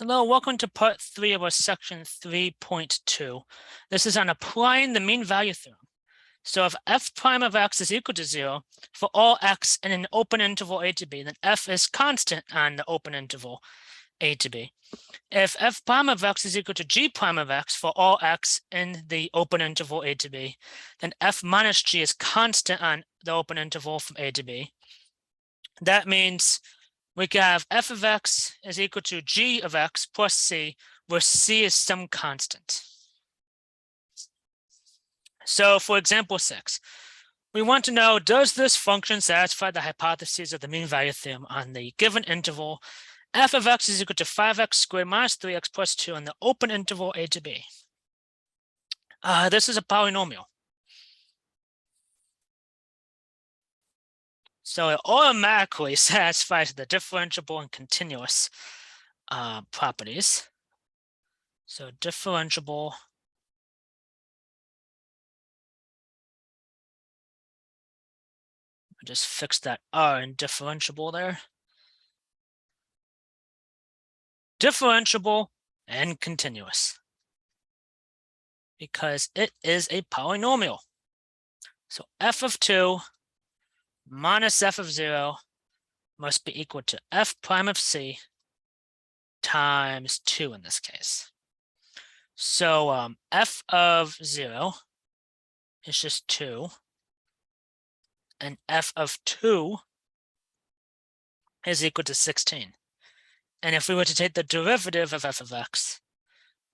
Hello, welcome to part 3 of our section 3.2. This is on applying the mean value theorem. So if f prime of x is equal to 0 for all x in an open interval a to b, then f is constant on the open interval a to b. If f prime of x is equal to g prime of x for all x in the open interval a to b, then f minus g is constant on the open interval from a to b. That means we can have f of x is equal to g of x plus c, where c is some constant. So for example 6, we want to know, does this function satisfy the hypotheses of the mean value theorem on the given interval f of x is equal to 5x squared minus 3x plus 2 on the open interval a to b? This is a polynomial. So it automatically satisfies the differentiable and continuous properties. So differentiable just fix that R in differentiable there. Differentiable and continuous, because it is a polynomial. So f of 2 minus f of 0 must be equal to f prime of c times 2 in this case. So f of 0 is just 2, and f of 2 is equal to 16. And if we were to take the derivative of f of x,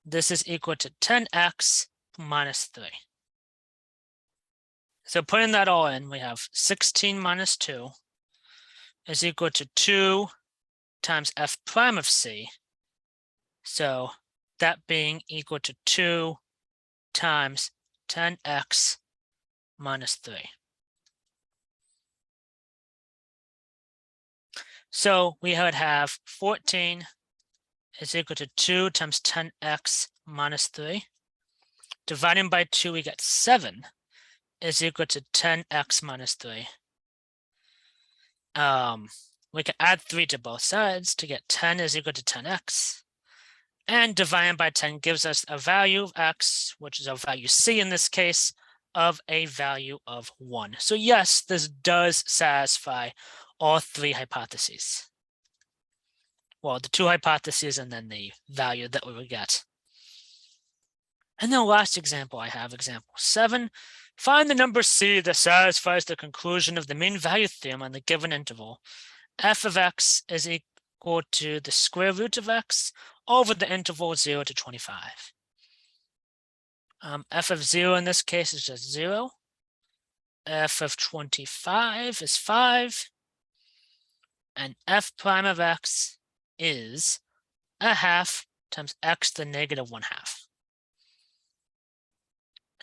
this is equal to 10x minus 3. So putting that all in, we have 16 minus 2 is equal to 2 times f prime of c. So that being equal to 2 times 10x minus 3. So we would have 14 is equal to 2 times 10x minus 3. Dividing by 2, we get 7 is equal to 10x minus 3. We can add 3 to both sides to get 10 is equal to 10x. And dividing by 10 gives us a value of x, which is a value c in this case, of a value of 1. So yes, this does satisfy all 3 hypotheses. Well, the 2 hypotheses and then the value that we would get. And the last example I have, example 7. Find the number c that satisfies the conclusion of the mean value theorem on the given interval. F of x is equal to the square root of x over the interval 0 to 25. F of 0 in this case is just 0. F of 25 is 5. And f prime of x is a half times x to the negative 1/2.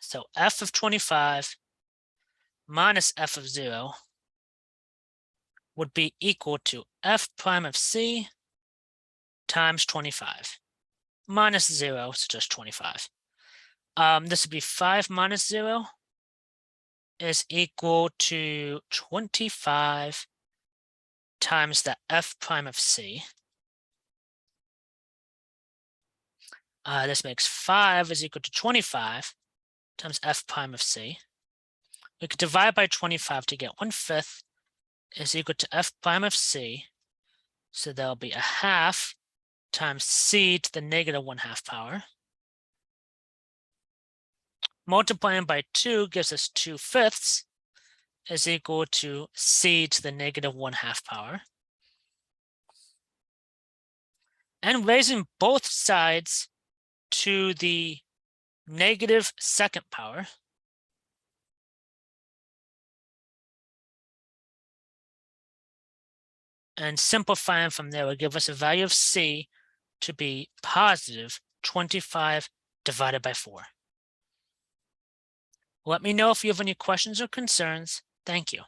So f of 25 minus f of 0 would be equal to f prime of c times 25. Minus 0, so just 25. This would be 5 minus 0 is equal to 25 times the f prime of c. This makes 5 is equal to 25 times f prime of c. We could divide by 25 to get 1/5 is equal to f prime of c. So there'll be a half times c to the negative 1/2 power. Multiplying by 2 gives us 2/5 is equal to c to the negative 1/2 power. And raising both sides to the negative 2nd power, and simplifying from there will give us a value of c to be positive 25 divided by 4. Let me know if you have any questions or concerns. Thank you.